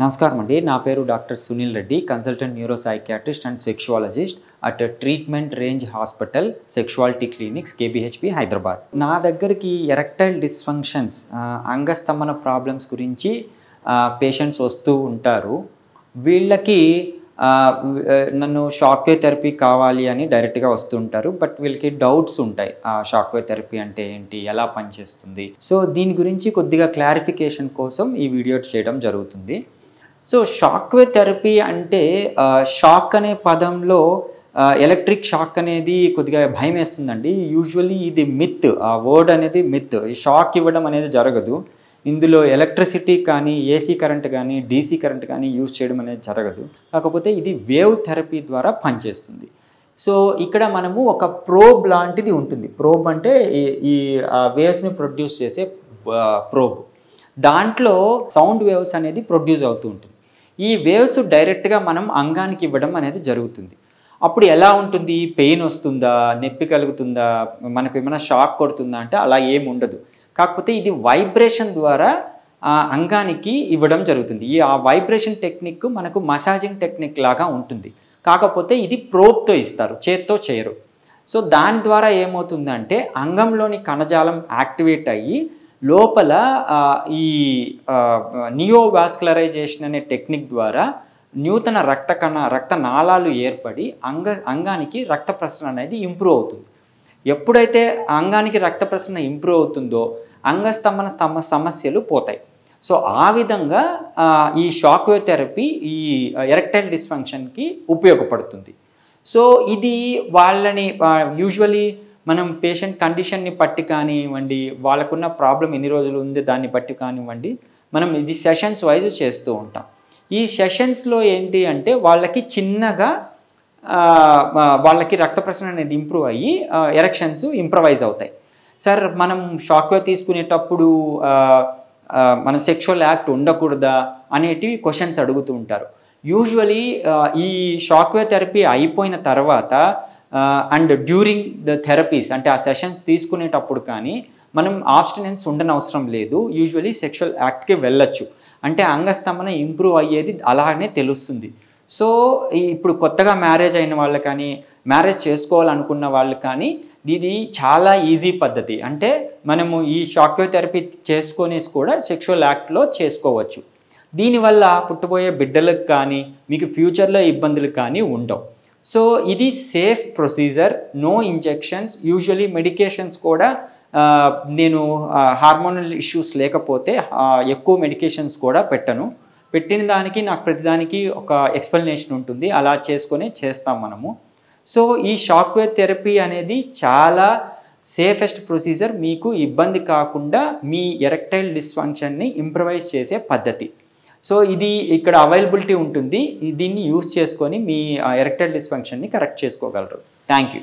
నమస్కారం అండి. నా పేరు doctor Sunil Reddy, consultant neuro psychiatrist and sexologist at treatment range hospital sexuality clinics KBHP Hyderabad. నా దగ్గరికి ఎరెక్టైల్ డిస్ఫంక్షన్స్ అంగస్తంభన ప్రాబ్లమ్స్ గురించి పేషెంట్స్ వస్తూ ఉంటారు. వీళ్ళకి నన్ను షాక్ వేవ్ థెరపీ కావాలి అని డైరెక్ట్గా వస్తూ ఉంటారు. బట్ వీళ్ళకి డౌట్స్ ఉంటాయి, షాక్ వేవ్ థెరపీ అంటే ఏంటి, ఎలా పనిచేస్తుంది. సో దీని గురించి కొద్దిగా క్లారిఫికేషన్ కోసం ఈ వీడియో చేయడం జరుగుతుంది. సో షాక్ వేవ్ థెరపీ అంటే షాక్ అనే పదంలో ఎలక్ట్రిక్ షాక్ అనేది కొద్దిగా భయం వేస్తుందండి. యూజువల్లీ ఇది మిత్, ఆ వర్డ్ అనేది మిత్. షాక్ ఇవ్వడం అనేది జరగదు. ఇందులో ఎలక్ట్రిసిటీ కానీ, ఏసీ కరెంట్ కానీ, డీసీ కరెంట్ కానీ యూజ్ చేయడం అనేది జరగదు. కాకపోతే ఇది వేవ్ థెరపీ ద్వారా పనిచేస్తుంది. సో ఇక్కడ మనము ఒక ప్రోబ్ లాంటిది ఉంటుంది. ప్రోబ్ అంటే ఈ వేవ్స్ని ప్రొడ్యూస్ చేసే ప్రోబ్. దాంట్లో సౌండ్ వేవ్స్ అనేది ప్రొడ్యూస్ అవుతూ ఉంటుంది. ఈ వేవ్స్ డైరెక్ట్గా మనం అంగానికి ఇవ్వడం అనేది జరుగుతుంది. అప్పుడు ఎలా ఉంటుంది, పెయిన్ వస్తుందా, నొప్పి కలుగుతుందా, మనకు ఏమైనా షాక్ కొడుతుందా అంటే అలా ఏమి ఉండదు. కాకపోతే ఇది వైబ్రేషన్ ద్వారా అంగానికి ఇవ్వడం జరుగుతుంది. ఆ వైబ్రేషన్ టెక్నిక్ మనకు మసాజింగ్ టెక్నిక్ లాగా ఉంటుంది. కాకపోతే ఇది ప్రోబ్తో ఇస్తారు, చేత్తో చేయరు. సో దాని ద్వారా ఏమవుతుందంటే అంగంలోని కణజాలం యాక్టివేట్ అయ్యి లోపల ఈ నియోవాస్కులరైజేషన్ అనే టెక్నిక్ ద్వారా నూతన రక్త నాళాలు ఏర్పడి అంగానికి రక్త ప్రసరణ అనేది ఇంప్రూవ్ అవుతుంది. ఎప్పుడైతే అంగానికి రక్త ప్రసరణ ఇంప్రూవ్ అవుతుందో అంగస్తంభన సమస్యలు పోతాయి. సో ఆ విధంగా ఈ షాక్ వేవ్ థెరపీ ఈ ఎరెక్టైల్ డిస్ఫంక్షన్కి ఉపయోగపడుతుంది. సో ఇది వాళ్ళని యూజువలీ మనం పేషెంట్ కండిషన్ని బట్టి కానివ్వండి, వాళ్ళకున్న ప్రాబ్లం ఎన్ని రోజులు ఉంది దాన్ని బట్టి కానివ్వండి, మనం ఇది సెషన్స్ వైజ్ చేస్తూ ఉంటాం. ఈ సెషన్స్లో ఏంటి అంటే వాళ్ళకి చిన్నగా వాళ్ళకి రక్త ప్రసరణ అనేది ఇంప్రూవ్ అయ్యి ఎరెక్షన్స్ ఇంప్రవైజ్ అవుతాయి. సార్ మనం షాక్ వేవ్ తీసుకునేటప్పుడు మనం సెక్షువల్ యాక్ట్ ఉండకూడదా అనేటివి క్వశ్చన్స్ అడుగుతూ ఉంటారు. యూజువలీ ఈ షాక్ వేవ్ థెరపీ అయిపోయిన తర్వాత అండ్ డ్యూరింగ్ ద థెరపీస్ అంటే ఆ సెషన్స్ తీసుకునేటప్పుడు కానీ మనం ఆబ్స్టినెన్స్ ఉండనవసరం లేదు. యూజువలీ సెక్షువల్ యాక్ట్కి వెళ్ళొచ్చు. అంటే అంగస్తంభన ఇంప్రూవ్ అయ్యేది అలానే తెలుస్తుంది. సో ఇప్పుడు కొత్తగా మ్యారేజ్ అయిన వాళ్ళు కానీ, మ్యారేజ్ చేసుకోవాలనుకున్న వాళ్ళు కానీ ఇది చాలా ఈజీ పద్ధతి. అంటే మనము ఈ షాక్ వేవ్ థెరపీ చేసుకొనేసి కూడా సెక్షువల్ యాక్ట్లో చేసుకోవచ్చు. దీనివల్ల పుట్టబోయే బిడ్డలకు కానీ మీకు ఫ్యూచర్లో ఇబ్బందులు కానీ ఉండవు. సో ఇది safe procedure, no injections. Usually medications కూడా నేను హార్మోనల్ ఇష్యూస్ లేకపోతే ఎక్కువ మెడికేషన్స్ కూడా పెట్టను. పెట్టిన దానికి నాకు ప్రతిదానికి ఒక ఎక్స్ప్లెనేషన్ ఉంటుంది, అలా చేస్తాం మనము. సో ఈ షాక్ వేవ్ థెరపీ అనేది చాలా సేఫెస్ట్ ప్రొసీజర్. మీకు ఇబ్బంది కాకుండా మీ ఎరెక్టైల్ డిస్ఫంక్షన్ని ఇంప్రవైజ్ చేసే పద్ధతి. సో ఇది ఇక్కడ అవైలబిలిటీ ఉంటుంది. దీన్ని యూజ్ చేసుకొని మీ ఎరెక్టైల్ డిస్ఫంక్షన్ని కరెక్ట్ చేసుకోగలరు. Thank you.